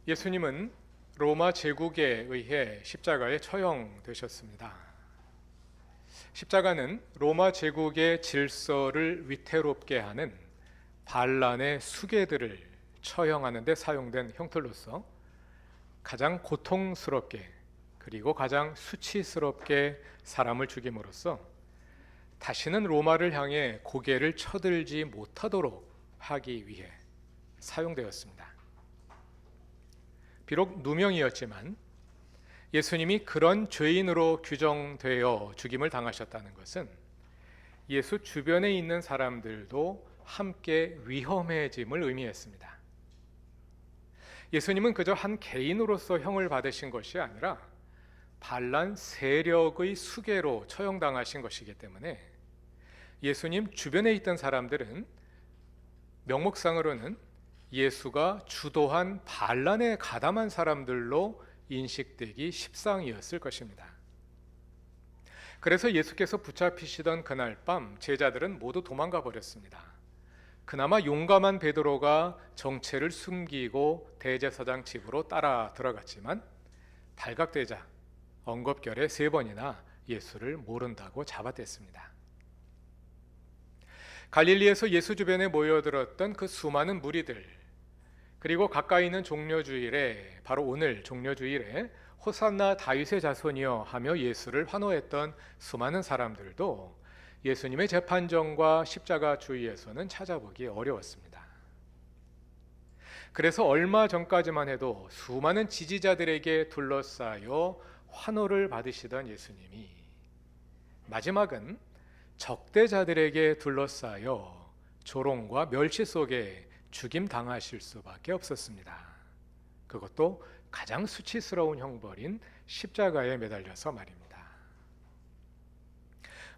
예수님은 로마 제국에 의해 십자가에 처형되셨습니다. 십자가는 로마 제국의 질서를 위태롭게 하는 반란의 수괴들을 처형하는 데 사용된 형틀로서 가장 고통스럽게 그리고 가장 수치스럽게 사람을 죽임으로써 다시는 로마를 향해 고개를 쳐들지 못하도록 하기 위해 사용되었습니다. 비록 누명이었지만 예수님이 그런 죄인으로 규정되어 죽임을 당하셨다는 것은 예수 주변에 있는 사람들도 함께 위험해짐을 의미했습니다. 예수님은 그저 한 개인으로서 형을 받으신 것이 아니라 반란 세력의 수괴로 처형당하신 것이기 때문에 예수님 주변에 있던 사람들은 명목상으로는 예수가 주도한 반란에 가담한 사람들로 인식되기 십상이었을 것입니다. 그래서 예수께서 붙잡히시던 그날 밤 제자들은 모두 도망가 버렸습니다. 그나마 용감한 베드로가 정체를 숨기고 대제사장 집으로 따라 들어갔지만 발각되자 엉겁결에 3번이나 예수를 모른다고 잡아댔습니다. 갈릴리에서 예수 주변에 모여들었던 그 수많은 무리들, 그리고 가까이 있는 종려주일에, 바로 오늘 종려주일에 호산나 다윗의 자손이여 하며 예수를 환호했던 수많은 사람들도 예수님의 재판정과 십자가 주위에서는 찾아보기 어려웠습니다. 그래서 얼마 전까지만 해도 수많은 지지자들에게 둘러싸여 환호를 받으시던 예수님이 마지막은 적대자들에게 둘러싸여 조롱과 멸시 속에 죽임 당하실 수밖에 없었습니다. 그것도 가장 수치스러운 형벌인 십자가에 매달려서 말입니다.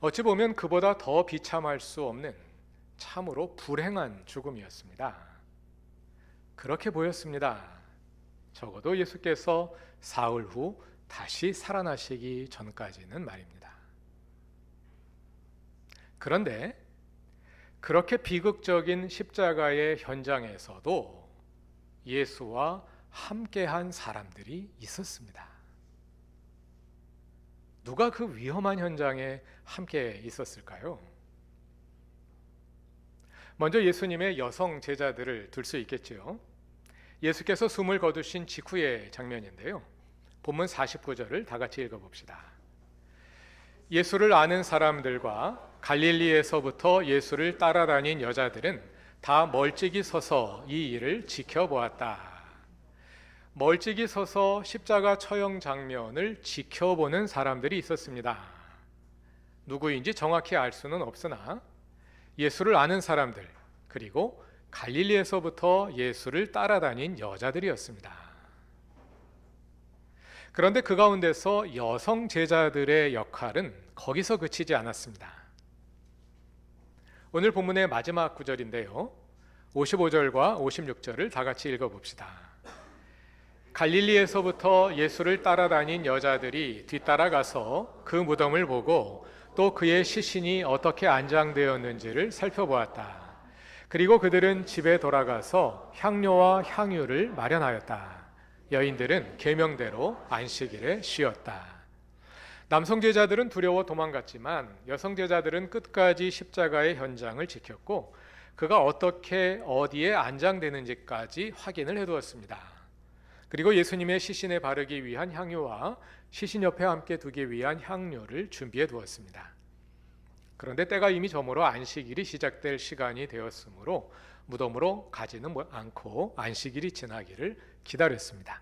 어찌 보면 그보다 더 비참할 수 없는 참으로 불행한 죽음이었습니다. 그렇게 보였습니다. 적어도 예수께서 사흘 후 다시 살아나시기 전까지는 말입니다. 그런데 그렇게 비극적인 십자가의 현장에서도 예수와 함께한 사람들이 있었습니다. 누가 그 위험한 현장에 함께 있었을까요? 먼저 예수님의 여성 제자들을 들 수 있겠지요. 예수께서 숨을 거두신 직후의 장면인데요. 본문 49절을 다 같이 읽어봅시다. 예수를 아는 사람들과 갈릴리에서부터 예수를 따라다닌 여자들은 다 멀찍이 서서 이 일을 지켜보았다. 멀찍이 서서 십자가 처형 장면을 지켜보는 사람들이 있었습니다. 누구인지 정확히 알 수는 없으나 예수를 아는 사람들, 그리고 갈릴리에서부터 예수를 따라다닌 여자들이었습니다. 그런데 그 가운데서 여성 제자들의 역할은 거기서 그치지 않았습니다. 오늘 본문의 마지막 구절인데요, 55절과 56절을 다 같이 읽어봅시다. 갈릴리에서부터 예수를 따라다닌 여자들이 뒤따라가서 그 무덤을 보고 또 그의 시신이 어떻게 안장되었는지를 살펴보았다. 그리고 그들은 집에 돌아가서 향료와 향유를 마련하였다. 여인들은 계명대로 안식일에 쉬었다. 남성 제자들은 두려워 도망갔지만 여성 제자들은 끝까지 십자가의 현장을 지켰고 그가 어떻게 어디에 안장되는지까지 확인을 해두었습니다. 그리고 예수님의 시신에 바르기 위한 향유와 시신 옆에 함께 두기 위한 향료를 준비해 두었습니다. 그런데 때가 이미 저물어 안식일이 시작될 시간이 되었으므로 무덤으로 가지는 않고 안식일이 지나기를 기다렸습니다.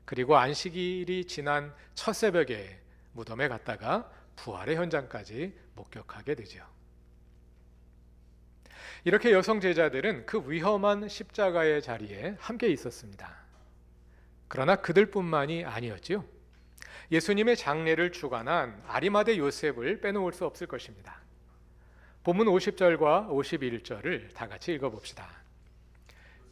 그리고 안식일이 지난 첫 새벽에 무덤에 갔다가 부활의 현장까지 목격하게 되죠. 이렇게 여성 제자들은 그 위험한 십자가의 자리에 함께 있었습니다. 그러나 그들뿐만이 아니었지요. 예수님의 장례를 주관한 아리마대 요셉을 빼놓을 수 없을 것입니다. 본문 50절과 51절을 다 같이 읽어봅시다.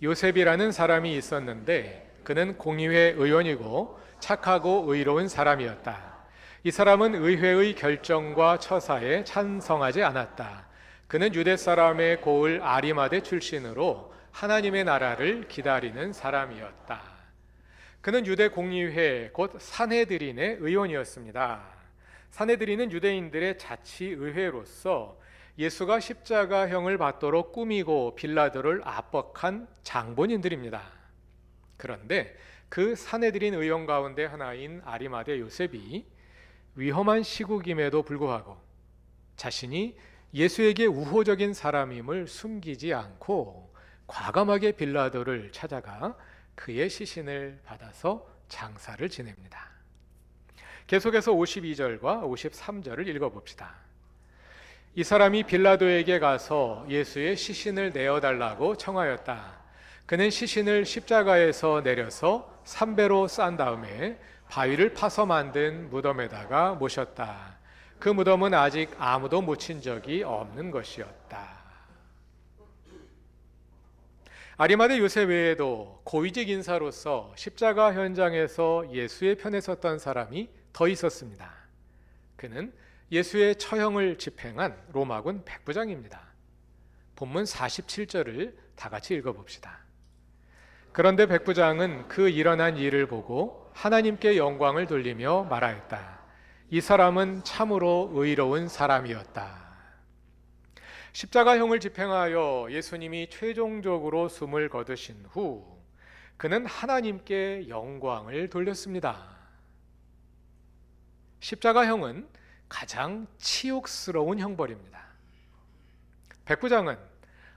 요셉이라는 사람이 있었는데 그는 공의회 의원이고 착하고 의로운 사람이었다. 이 사람은 의회의 결정과 처사에 찬성하지 않았다. 그는 유대 사람의 고을 아리마대 출신으로 하나님의 나라를 기다리는 사람이었다. 그는 유대 공의회 곧 산헤드린의 의원이었습니다. 산헤드린은 유대인들의 자치의회로서 예수가 십자가형을 받도록 꾸미고 빌라도를 압박한 장본인들입니다. 그런데 그 산헤드린 의원 가운데 하나인 아리마대 요셉이 위험한 시국임에도 불구하고 자신이 예수에게 우호적인 사람임을 숨기지 않고 과감하게 빌라도를 찾아가 그의 시신을 받아서 장사를 지냅니다. 계속해서 52절과 53절을 읽어봅시다. 이 사람이 빌라도에게 가서 예수의 시신을 내어달라고 청하였다. 그는 시신을 십자가에서 내려서 삼배로 싼 다음에 바위를 파서 만든 무덤에다가 모셨다. 그 무덤은 아직 아무도 묻힌 적이 없는 것이었다. 아리마대 요셉 외에도 고위직 인사로서 십자가 현장에서 예수의 편에 섰던 사람이 더 있었습니다. 그는 예수의 처형을 집행한 로마군 백부장입니다. 본문 47절을 다 같이 읽어봅시다. 그런데 백부장은 그 일어난 일을 보고 하나님께 영광을 돌리며 말하였다. 이 사람은 참으로 의로운 사람이었다. 십자가형을 집행하여 예수님이 최종적으로 숨을 거두신 후 그는 하나님께 영광을 돌렸습니다. 십자가형은 가장 치욕스러운 형벌입니다. 백부장은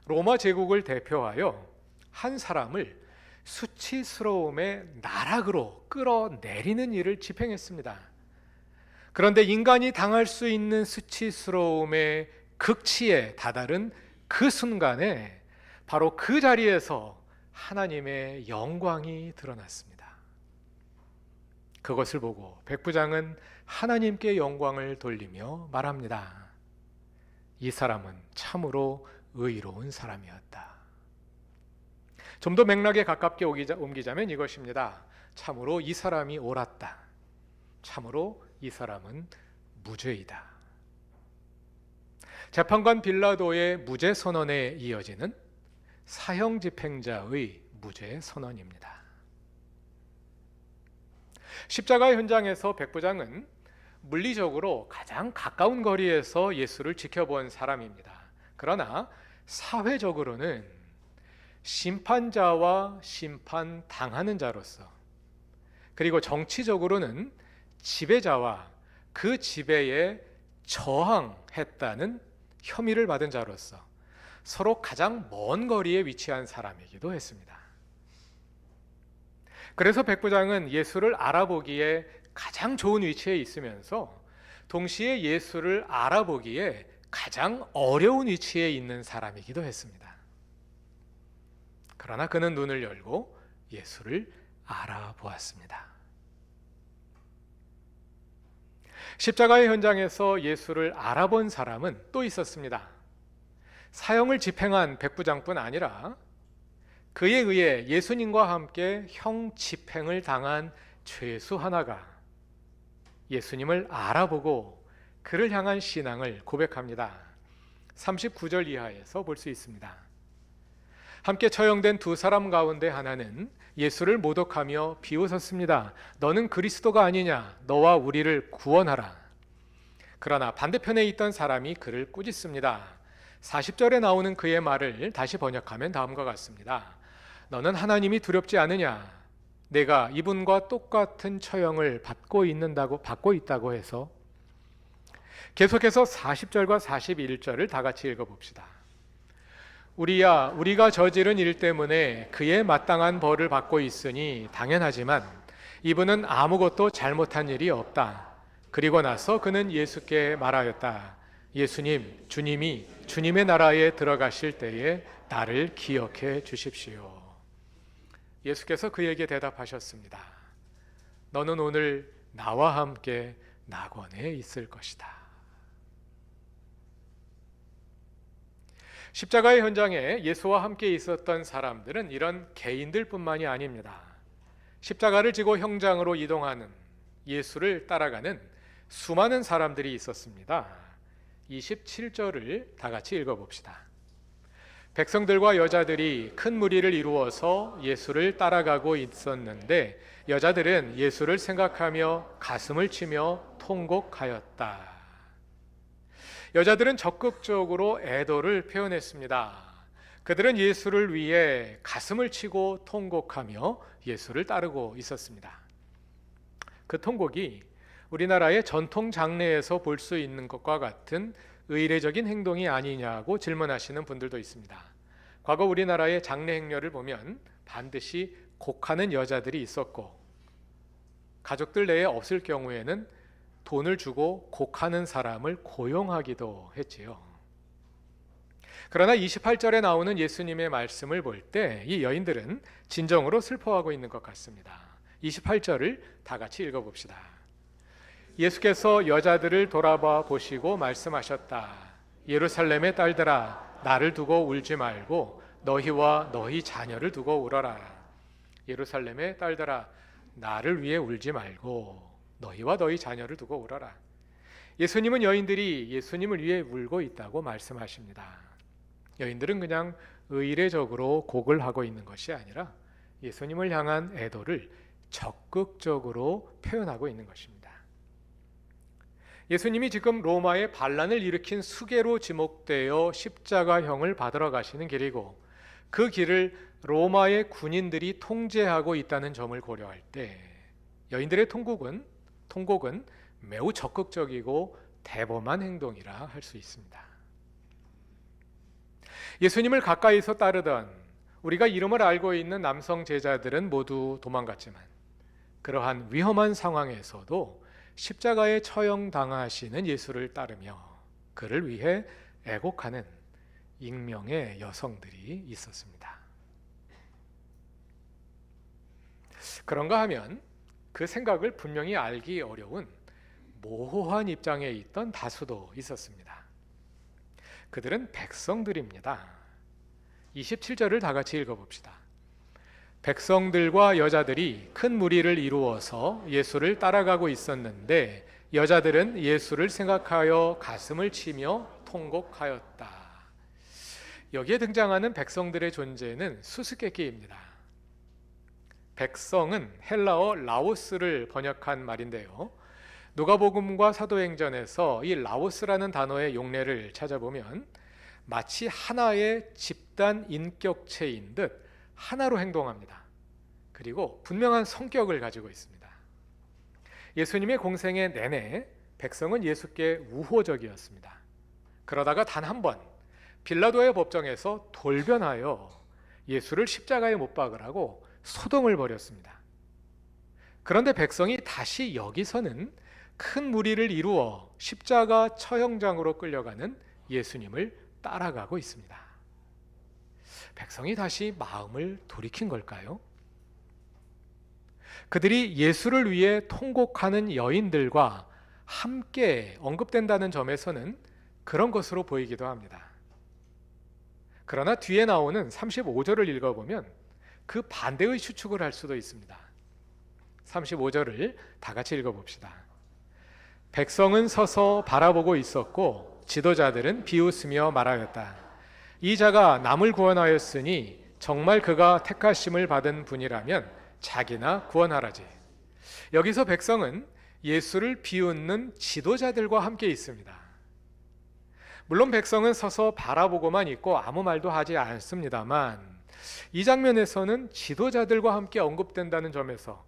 로마 제국을 대표하여 한 사람을 수치스러움의 나락으로 끌어내리는 일을 집행했습니다. 그런데 인간이 당할 수 있는 수치스러움의 극치에 다다른 그 순간에 바로 그 자리에서 하나님의 영광이 드러났습니다. 그것을 보고 백부장은 하나님께 영광을 돌리며 말합니다. 이 사람은 참으로 의로운 사람이었다. 좀 더 맥락에 가깝게 옮기자면 이것입니다. 참으로 이 사람이 옳았다. 참으로 이 사람은 무죄이다. 재판관 빌라도의 무죄 선언에 이어지는 사형 집행자의 무죄 선언입니다. 십자가 현장에서 백부장은 물리적으로 가장 가까운 거리에서 예수를 지켜본 사람입니다. 그러나 사회적으로는 심판자와 심판당하는 자로서, 그리고 정치적으로는 지배자와 그 지배에 저항했다는 혐의를 받은 자로서 서로 가장 먼 거리에 위치한 사람이기도 했습니다. 그래서 백부장은 예수를 알아보기에 가장 좋은 위치에 있으면서 동시에 예수를 알아보기에 가장 어려운 위치에 있는 사람이기도 했습니다. 그러나 그는 눈을 열고 예수를 알아보았습니다. 십자가의 현장에서 예수를 알아본 사람은 또 있었습니다. 사형을 집행한 백부장뿐 아니라 그에 의해 예수님과 함께 형 집행을 당한 죄수 하나가 예수님을 알아보고 그를 향한 신앙을 고백합니다. 39절 이하에서 볼 수 있습니다. 함께 처형된 두 사람 가운데 하나는 예수를 모독하며 비웃었습니다. 너는 그리스도가 아니냐? 너와 우리를 구원하라. 그러나 반대편에 있던 사람이 그를 꾸짖습니다. 40절에 나오는 그의 말을 다시 번역하면 다음과 같습니다. 너는 하나님이 두렵지 않으냐? 내가 이분과 똑같은 처형을 받고 있다고 해서. 계속해서 40절과 41절을 다 같이 읽어봅시다. 우리야, 우리가 저지른 일 때문에 그에 마땅한 벌을 받고 있으니 당연하지만 이분은 아무것도 잘못한 일이 없다. 그리고 나서 그는 예수께 말하였다. 예수님, 주님이 주님의 나라에 들어가실 때에 나를 기억해 주십시오. 예수께서 그에게 대답하셨습니다. 너는 오늘 나와 함께 낙원에 있을 것이다. 십자가의 현장에 예수와 함께 있었던 사람들은 이런 개인들뿐만이 아닙니다. 십자가를 지고 형장으로 이동하는 예수를 따라가는 수많은 사람들이 있었습니다. 27절을 다 같이 읽어봅시다. 백성들과 여자들이 큰 무리를 이루어서 예수를 따라가고 있었는데 여자들은 예수를 생각하며 가슴을 치며 통곡하였다. 여자들은 적극적으로 애도를 표현했습니다. 그들은 예수를 위해 가슴을 치고 통곡하며 예수를 따르고 있었습니다. 그 통곡이 우리나라의 전통 장례에서 볼 수 있는 것과 같은 의례적인 행동이 아니냐고 질문하시는 분들도 있습니다. 과거 우리나라의 장례 행렬을 보면 반드시 곡하는 여자들이 있었고 가족들 내에 없을 경우에는 돈을 주고 곡하는 사람을 고용하기도 했지요. 그러나 28절에 나오는 예수님의 말씀을 볼 때 이 여인들은 진정으로 슬퍼하고 있는 것 같습니다. 28절을 다 같이 읽어봅시다. 예수께서 여자들을 돌아봐 보시고 말씀하셨다. 예루살렘의 딸들아, 나를 두고 울지 말고 너희와 너희 자녀를 두고 울어라. 예루살렘의 딸들아, 나를 위해 울지 말고 너희와 너희 자녀를 두고 울어라. 예수님은 여인들이 예수님을 위해 울고 있다고 말씀하십니다. 여인들은 그냥 의례적으로 곡을 하고 있는 것이 아니라 예수님을 향한 애도를 적극적으로 표현하고 있는 것입니다. 예수님이 지금 로마의 반란을 일으킨 수괴로 지목되어 십자가형을 받으러 가시는 길이고 그 길을 로마의 군인들이 통제하고 있다는 점을 고려할 때 여인들의 통곡은 매우 적극적이고 대범한 행동이라 할 수 있습니다. 예수님을 가까이서 따르던 우리가 이름을 알고 있는 남성 제자들은 모두 도망갔지만 그러한 위험한 상황에서도 십자가에 처형당하시는 예수를 따르며 그를 위해 애곡하는 익명의 여성들이 있었습니다. 그런가 하면 그 생각을 분명히 알기 어려운 모호한 입장에 있던 다수도 있었습니다. 그들은 백성들입니다. 27절을 다 같이 읽어봅시다. 백성들과 여자들이 큰 무리를 이루어서 예수를 따라가고 있었는데 여자들은 예수를 생각하여 가슴을 치며 통곡하였다. 여기에 등장하는 백성들의 존재는 수수께끼입니다. 백성은 헬라어 라오스를 번역한 말인데요. 누가복음과 사도행전에서 이 라오스라는 단어의 용례를 찾아보면 마치 하나의 집단 인격체인 듯 하나로 행동합니다. 그리고 분명한 성격을 가지고 있습니다. 예수님의 공생애 내내 백성은 예수께 우호적이었습니다. 그러다가 단 한 번 빌라도의 법정에서 돌변하여 예수를 십자가에 못 박으라고 소동을 벌였습니다. 그런데 백성이 다시 여기서는 큰 무리를 이루어 십자가 처형장으로 끌려가는 예수님을 따라가고 있습니다. 백성이 다시 마음을 돌이킨 걸까요? 그들이 예수를 위해 통곡하는 여인들과 함께 언급된다는 점에서는 그런 것으로 보이기도 합니다. 그러나 뒤에 나오는 35절을 읽어보면 그 반대의 추측을 할 수도 있습니다. 35절을 다 같이 읽어봅시다. 백성은 서서 바라보고 있었고 지도자들은 비웃으며 말하였다. 이 자가 남을 구원하였으니 정말 그가 택하심을 받은 분이라면 자기나 구원하라지. 여기서 백성은 예수를 비웃는 지도자들과 함께 있습니다. 물론 백성은 서서 바라보고만 있고 아무 말도 하지 않습니다만 이 장면에서는 지도자들과 함께 언급된다는 점에서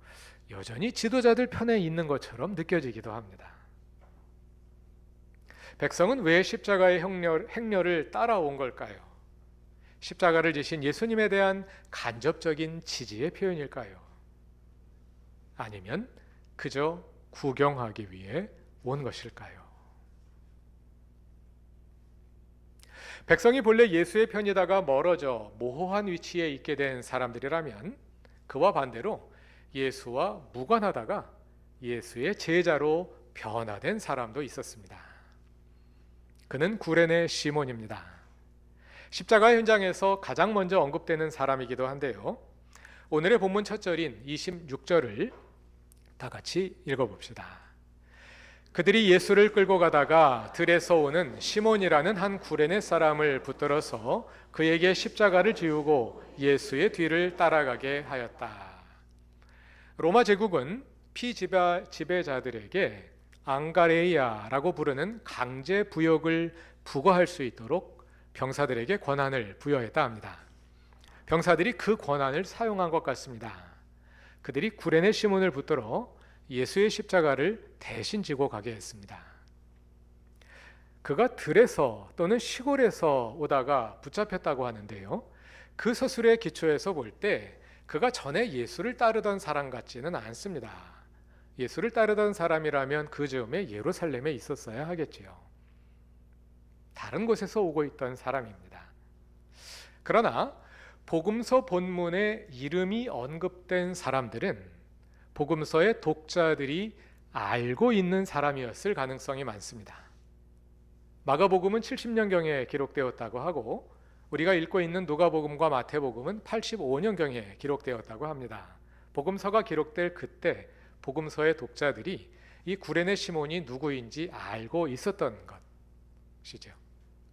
여전히 지도자들 편에 있는 것처럼 느껴지기도 합니다. 백성은 왜 십자가의 행렬을 따라온 걸까요? 십자가를 지신 예수님에 대한 간접적인 지지의 표현일까요? 아니면 그저 구경하기 위해 온 것일까요? 백성이 본래 예수의 편이다가 멀어져 모호한 위치에 있게 된 사람들이라면 그와 반대로 예수와 무관하다가 예수의 제자로 변화된 사람도 있었습니다. 그는 구레네 시몬입니다. 십자가 현장에서 가장 먼저 언급되는 사람이기도 한데요. 오늘의 본문 첫 절인 26절을 다 같이 읽어봅시다. 그들이 예수를 끌고 가다가 들에서 오는 시몬이라는 한 구레네 사람을 붙들어서 그에게 십자가를 지우고 예수의 뒤를 따라가게 하였다. 로마 제국은 피지배자들에게 앙가레이아라고 부르는 강제 부역을 부과할 수 있도록 병사들에게 권한을 부여했다 합니다. 병사들이 그 권한을 사용한 것 같습니다. 그들이 구레네 시몬을 붙들어 예수의 십자가를 대신 지고 가게 했습니다. 그가 들에서 또는 시골에서 오다가 붙잡혔다고 하는데요. 그 서술의 기초에서 볼 때 그가 전에 예수를 따르던 사람 같지는 않습니다. 예수를 따르던 사람이라면 그 즈음에 예루살렘에 있었어야 하겠지요. 다른 곳에서 오고 있던 사람입니다. 그러나 복음서 본문에 이름이 언급된 사람들은 복음서의 독자들이 알고 있는 사람이었을 가능성이 많습니다. 마가복음은 70년경에 기록되었다고 하고 우리가 읽고 있는 누가복음과 마태복음은 85년경에 기록되었다고 합니다. 복음서가 기록될 그때 복음서의 독자들이 이 구레네 시몬이 누구인지 알고 있었던 것이죠.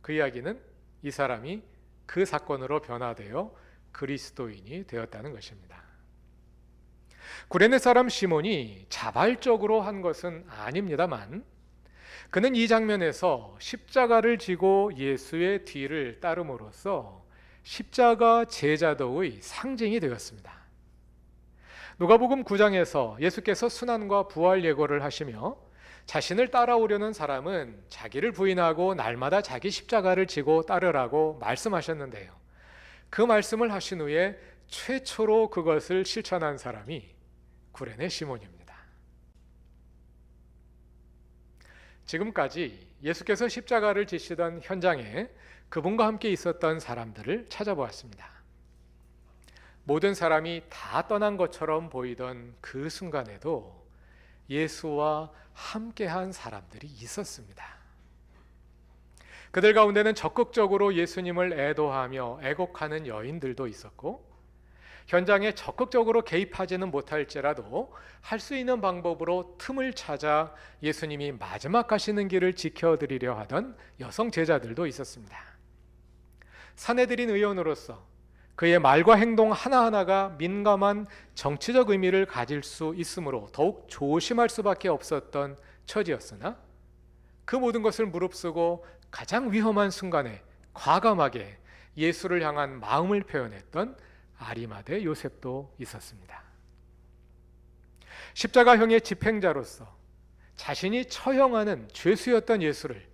그 이야기는 이 사람이 그 사건으로 변화되어 그리스도인이 되었다는 것입니다. 구레네 사람 시몬이 자발적으로 한 것은 아닙니다만 그는 이 장면에서 십자가를 지고 예수의 뒤를 따름으로써 십자가 제자도의 상징이 되었습니다. 누가복음 9장에서 예수께서 순환과 부활 예고를 하시며 자신을 따라오려는 사람은 자기를 부인하고 날마다 자기 십자가를 지고 따르라고 말씀하셨는데요. 그 말씀을 하신 후에 최초로 그것을 실천한 사람이 구레네 시몬입니다. 지금까지 예수께서 십자가를 지시던 현장에 그분과 함께 있었던 사람들을 찾아보았습니다. 모든 사람이 다 떠난 것처럼 보이던 그 순간에도 예수와 함께한 사람들이 있었습니다. 그들 가운데는 적극적으로 예수님을 애도하며 애곡하는 여인들도 있었고 현장에 적극적으로 개입하지는 못할지라도 할 수 있는 방법으로 틈을 찾아 예수님이 마지막 가시는 길을 지켜드리려 하던 여성 제자들도 있었습니다. 사내들인 의원으로서 그의 말과 행동 하나하나가 민감한 정치적 의미를 가질 수 있으므로 더욱 조심할 수밖에 없었던 처지였으나 그 모든 것을 무릅쓰고 가장 위험한 순간에 과감하게 예수를 향한 마음을 표현했던 아리마대 요셉도 있었습니다. 십자가형의 집행자로서 자신이 처형하는 죄수였던 예수를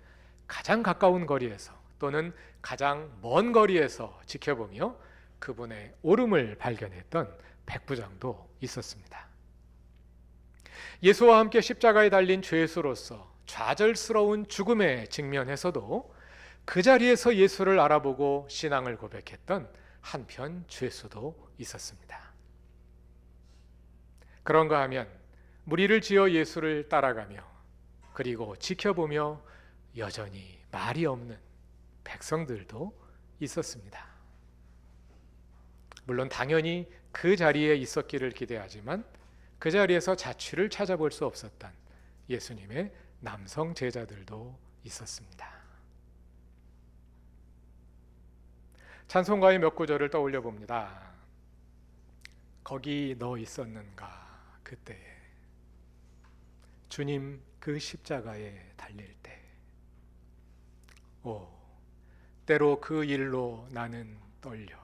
가장 가까운 거리에서 또는 가장 먼 거리에서 지켜보며 그분의 옳음을 발견했던 백부장도 있었습니다. 예수와 함께 십자가에 달린 죄수로서 좌절스러운 죽음에 직면해서도 그 자리에서 예수를 알아보고 신앙을 고백했던 한편 죄수도 있었습니다. 그런가 하면 무리를 지어 예수를 따라가며 그리고 지켜보며 여전히 말이 없는 백성들도 있었습니다. 물론 당연히 그 자리에 있었기를 기대하지만 그 자리에서 자취를 찾아볼 수 없었던 예수님의 남성 제자들도 있었습니다. 찬송가의 몇 구절을 떠올려 봅니다. 거기 너 있었는가 그때에 주님 그 십자가에 달릴 때 오 때로 그 일로 나는 떨려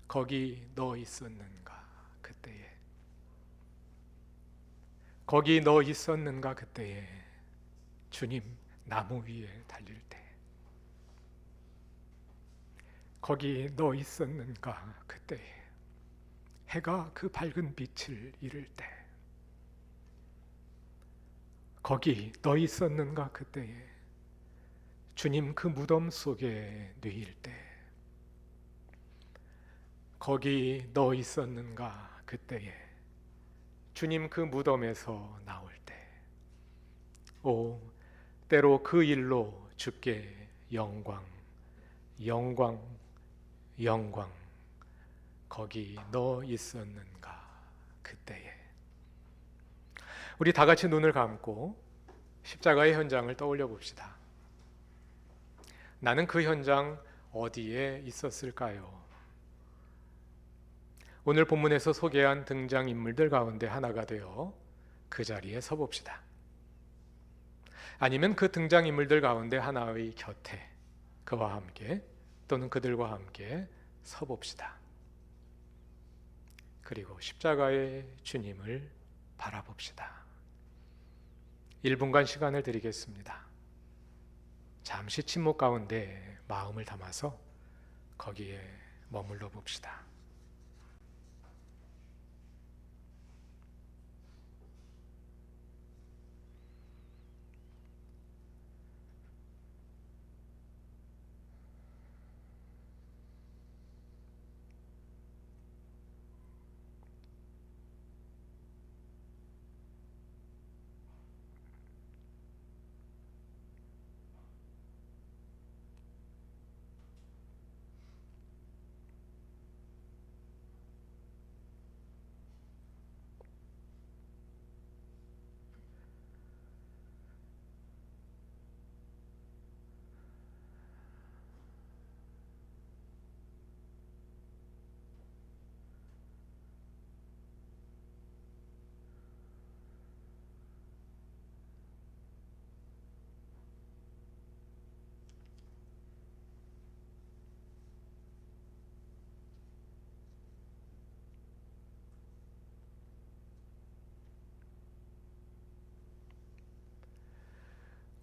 거기 너 있었는가 그때에 거기 너 있었는가 그때에 주님 나무 위에 달릴 때 거기 너 있었는가 그때에 해가 그 밝은 빛을 잃을 때 거기 너 있었는가 그때에 주님 그 무덤 속에 뉘일 때 거기 너 있었는가 그때에 주님 그 무덤에서 나올 때 오 때로 그 일로 주께 영광 거기 너 있었는가 그때에 우리 다 같이 눈을 감고 십자가의 현장을 떠올려 봅시다. 나는 그 현장 어디에 있었을까요? 오늘 본문에서 소개한 등장인물들 가운데 하나가 되어 그 자리에 서봅시다. 아니면 그 등장인물들 가운데 하나의 곁에 그와 함께 또는 그들과 함께 서봅시다. 그리고 십자가의 주님을 바라봅시다. 1분간 시간을 드리겠습니다. 잠시 침묵 가운데 마음을 담아서 거기에 머물러 봅시다.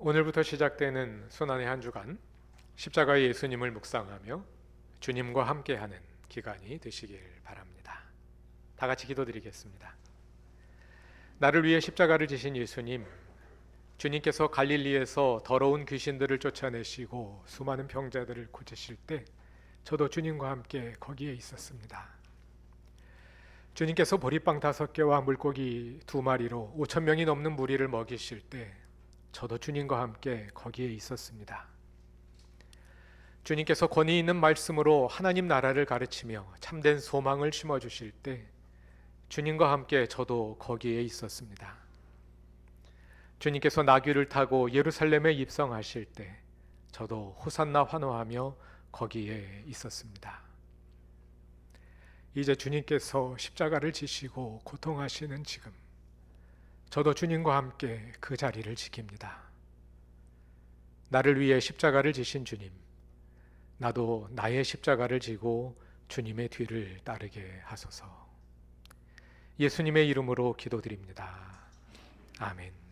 오늘부터 시작되는 순환의 한 주간 십자가의 예수님을 묵상하며 주님과 함께하는 기간이 되시길 바랍니다. 다 같이 기도드리겠습니다. 나를 위해 십자가를 지신 예수님, 주님께서 갈릴리에서 더러운 귀신들을 쫓아내시고 수많은 병자들을 고치실 때 저도 주님과 함께 거기에 있었습니다. 주님께서 보리빵 5개와 물고기 2마리로 5천 명이 넘는 무리를 먹이실 때 저도 주님과 함께 거기에 있었습니다. 주님께서 권위 있는 말씀으로 하나님 나라를 가르치며 참된 소망을 심어주실 때 주님과 함께 저도 거기에 있었습니다. 주님께서 나귀를 타고 예루살렘에 입성하실 때 저도 호산나 환호하며 거기에 있었습니다. 이제 주님께서 십자가를 지시고 고통하시는 지금 저도 주님과 함께 그 자리를 지킵니다. 나를 위해 십자가를 지신 주님, 나도 나의 십자가를 지고 주님의 뒤를 따르게 하소서. 예수님의 이름으로 기도드립니다. 아멘.